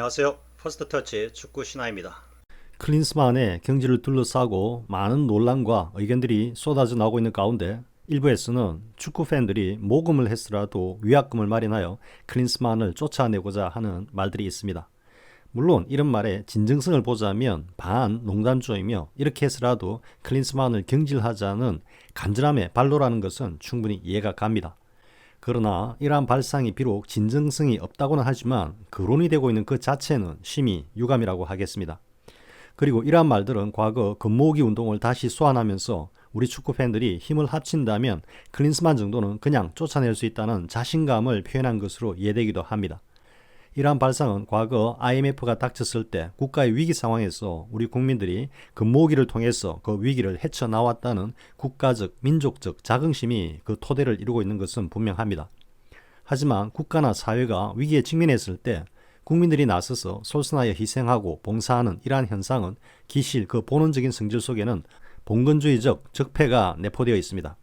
안녕하세요. 퍼스트터치 축구 신하입니다. 클린스만의 경질을 둘러싸고 많은 논란과 의견들이 쏟아져 나오고 있는 가운데 일부에서는 축구 팬들이 모금을 했으라도 위약금을 마련하여 클린스만을 쫓아내고자 하는 말들이 있습니다. 물론 이런 말에 진정성을 보자면 반 농담조이며 이렇게 해서라도 클린스만을 경질하자는 간절함의 발로라는 것은 충분히 이해가 갑니다. 그러나 이러한 발상이 비록 진정성이 없다고는 하지만 거론이 되고 있는 그 자체는 심히 유감이라고 하겠습니다. 그리고 이러한 말들은 과거 금모으기 운동을 다시 소환하면서 우리 축구 팬들이 힘을 합친다면 클린스만 정도는 그냥 쫓아낼 수 있다는 자신감을 표현한 것으로 이해되기도 합니다. 이러한 발상은 과거 IMF가 닥쳤을 때 국가의 위기 상황에서 우리 국민들이 금모으기를 통해서 그 위기를 헤쳐나왔다는 국가적, 민족적 자긍심이 그 토대를 이루고 있는 것은 분명합니다. 하지만 국가나 사회가 위기에 직면했을 때 국민들이 나서서 솔선하여 희생하고 봉사하는 이러한 현상은 기실 그 본원적인 성질 속에는 봉건주의적 적폐가 내포되어 있습니다.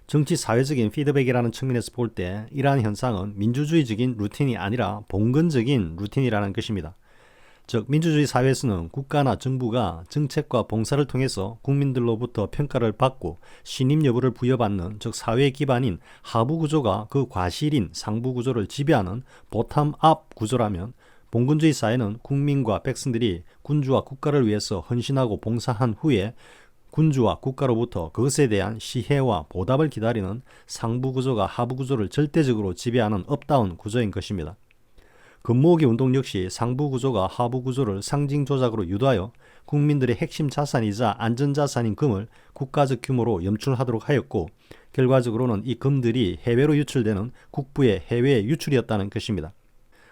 정치 사회적인 피드백이라는 측면에서 볼 때 이러한 현상은 민주주의적인 루틴이 아니라 봉건적인 루틴이라는 것입니다. 즉 민주주의 사회에서는 국가나 정부가 정책과 봉사를 통해서 국민들로부터 평가를 받고 신임 여부를 부여받는 즉 사회의 기반인 하부 구조가 그 과실인 상부 구조를 지배하는 보텀업 구조라면 봉건주의 사회는 국민과 백성들이 군주와 국가를 위해서 헌신하고 봉사한 후에 군주와 국가로부터 그것에 대한 시혜와 보답을 기다리는 상부 구조가 하부 구조를 절대적으로 지배하는 업다운 구조인 것입니다. 금모으기 운동 역시 상부 구조가 하부 구조를 상징 조작으로 유도하여 국민들의 핵심 자산이자 안전자산인 금을 국가적 규모로 염출하도록 하였고 결과적으로는 이 금들이 해외로 유출되는 국부의 해외 유출이었다는 것입니다.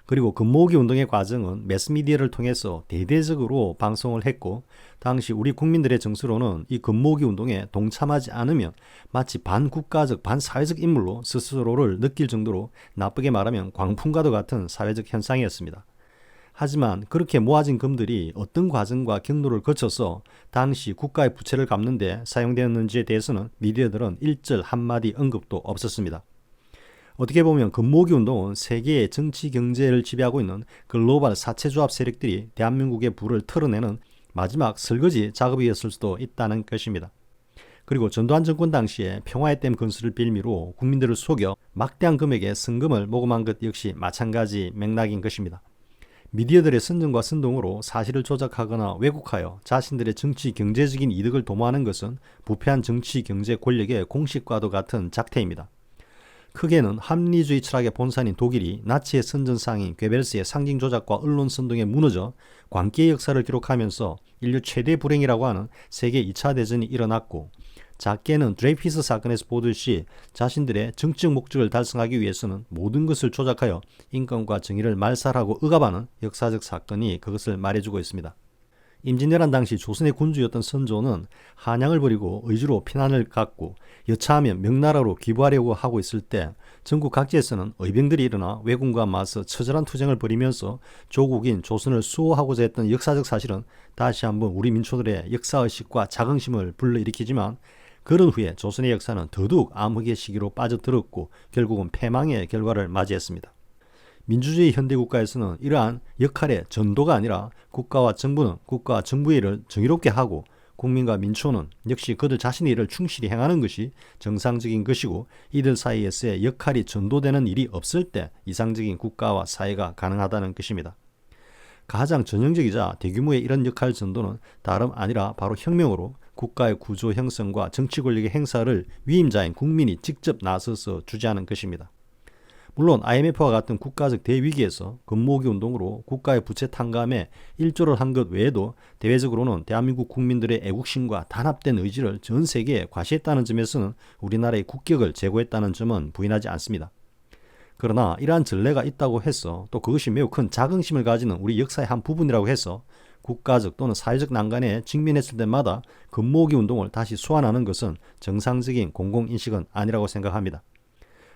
그리고 금모으기 운동의 과정은 매스미디어를 통해서 대대적으로 방송을 했고 당시 우리 국민들의 정서로는 이 금모으기 운동에 동참하지 않으면 마치 반국가적 반사회적 인물로 스스로를 느낄 정도로 나쁘게 말하면 광풍과도 같은 사회적 현상이었습니다. 하지만 그렇게 모아진 금들이 어떤 과정과 경로를 거쳐서 당시 국가의 부채를 갚는 데 사용되었는지에 대해서는 미디어들은 일절 한마디 언급도 없었습니다. 어떻게 보면 금모으기 운동은 세계의 정치 경제를 지배하고 있는 글로벌 사채조합 세력들이 대한민국의 부를 털어내는 마지막 설거지 작업이었을 수도 있다는 것입니다. 그리고 전두환 정권 당시에 평화의 댐 건설을 빌미로 국민들을 속여 막대한 금액의 성금을 모금한 것 역시 마찬가지 맥락인 것입니다. 미디어들의 선전과 선동으로 사실을 조작하거나 왜곡하여 자신들의 정치 경제적인 이득을 도모하는 것은 부패한 정치 경제 권력의 공식과도 같은 작태입니다. 크게는 합리주의 철학의 본산인 독일이 나치의 선전상인 괴벨스의 상징 조작과 언론 선동에 무너져 광기의 역사를 기록하면서 인류 최대 불행이라고 하는 세계 2차 대전이 일어났고 작게는 드레이피스 사건에서 보듯이 자신들의 정치적 목적을 달성하기 위해서는 모든 것을 조작하여 인권과 정의를 말살하고 억압하는 역사적 사건이 그것을 말해주고 있습니다. 임진왜란 당시 조선의 군주였던 선조는 한양을 버리고 의주로 피난을 갔고 여차하면 명나라로 기부하려고 하고 있을 때 전국 각지에서는 의병들이 일어나 왜군과 맞서 처절한 투쟁을 벌이면서 조국인 조선을 수호하고자 했던 역사적 사실은 다시 한번 우리 민초들의 역사의식과 자긍심을 불러일으키지만 그런 후에 조선의 역사는 더더욱 암흑의 시기로 빠져들었고 결국은 패망의 결과를 맞이했습니다. 민주주의 현대국가에서는 이러한 역할의 전도가 아니라 국가와 정부는 국가와 정부의 일을 정의롭게 하고 국민과 민초는 역시 그들 자신의 일을 충실히 행하는 것이 정상적인 것이고 이들 사이에서의 역할이 전도되는 일이 없을 때 이상적인 국가와 사회가 가능하다는 것입니다. 가장 전형적이자 대규모의 이런 역할 전도는 다름 아니라 바로 혁명으로 국가의 구조 형성과 정치 권력의 행사를 위임자인 국민이 직접 나서서 주재하는 것입니다. 물론 IMF와 같은 국가적 대위기에서 금모으기 운동으로 국가의 부채 탕감에 일조를 한 것 외에도 대외적으로는 대한민국 국민들의 애국심과 단합된 의지를 전 세계에 과시했다는 점에서는 우리나라의 국격을 제고했다는 점은 부인하지 않습니다. 그러나 이러한 전례가 있다고 해서 또 그것이 매우 큰 자긍심을 가지는 우리 역사의 한 부분이라고 해서 국가적 또는 사회적 난관에 직면했을 때마다 금모으기 운동을 다시 소환하는 것은 정상적인 공공인식은 아니라고 생각합니다.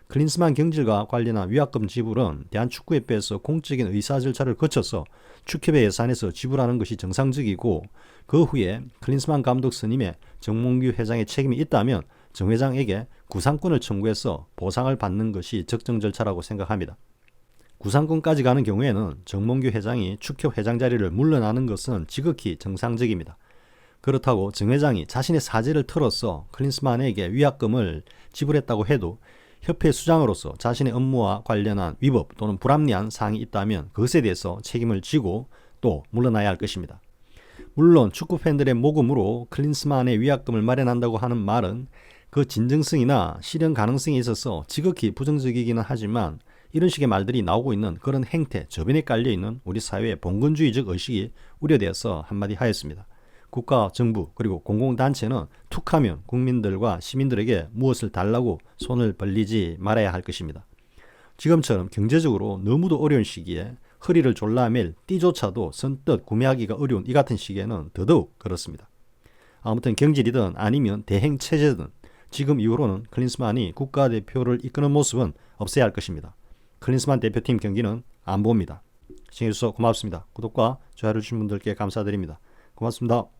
클린스만 경질과 관련한 위약금 지불은 대한축구협회에서 공적인 의사 절차를 거쳐서 축협의 예산에서 지불하는 것이 정상적이고 그 후에 클린스만 감독 선임에 정몽규 회장의 책임이 있다면 정 회장에게 구상권을 청구해서 보상을 받는 것이 적정 절차라고 생각합니다. 구상권까지 가는 경우에는 정몽규 회장이 축협 회장 자리를 물러나는 것은 지극히 정상적입니다. 그렇다고 정 회장이 자신의 사재를 털어서 클린스만에게 위약금을 지불했다고 해도 협회 수장으로서 자신의 업무와 관련한 위법 또는 불합리한 사항이 있다면 그것에 대해서 책임을 지고 또 물러나야 할 것입니다. 물론 축구 팬들의 모금으로 클린스만의 위약금을 마련한다고 하는 말은 그 진정성이나 실현 가능성에 있어서 지극히 부정적이기는 하지만 이런 식의 말들이 나오고 있는 그런 행태, 저변에 깔려있는 우리 사회의 봉건주의적 의식이 우려되어서 한마디 하였습니다. 국가, 정부, 그리고 공공단체는 툭하면 국민들과 시민들에게 무엇을 달라고 손을 벌리지 말아야 할 것입니다. 지금처럼 경제적으로 너무도 어려운 시기에 허리를 졸라맬 띠조차도 선뜻 구매하기가 어려운 이 같은 시기에는 더더욱 그렇습니다. 아무튼 경질이든 아니면 대행체제든 지금 이후로는 클린스만이 국가대표를 이끄는 모습은 없어야 할 것입니다. 클린스만 대표팀 경기는 안 봅니다. 시청해주셔서 고맙습니다. 구독과 좋아요를 주신 분들께 감사드립니다. 고맙습니다.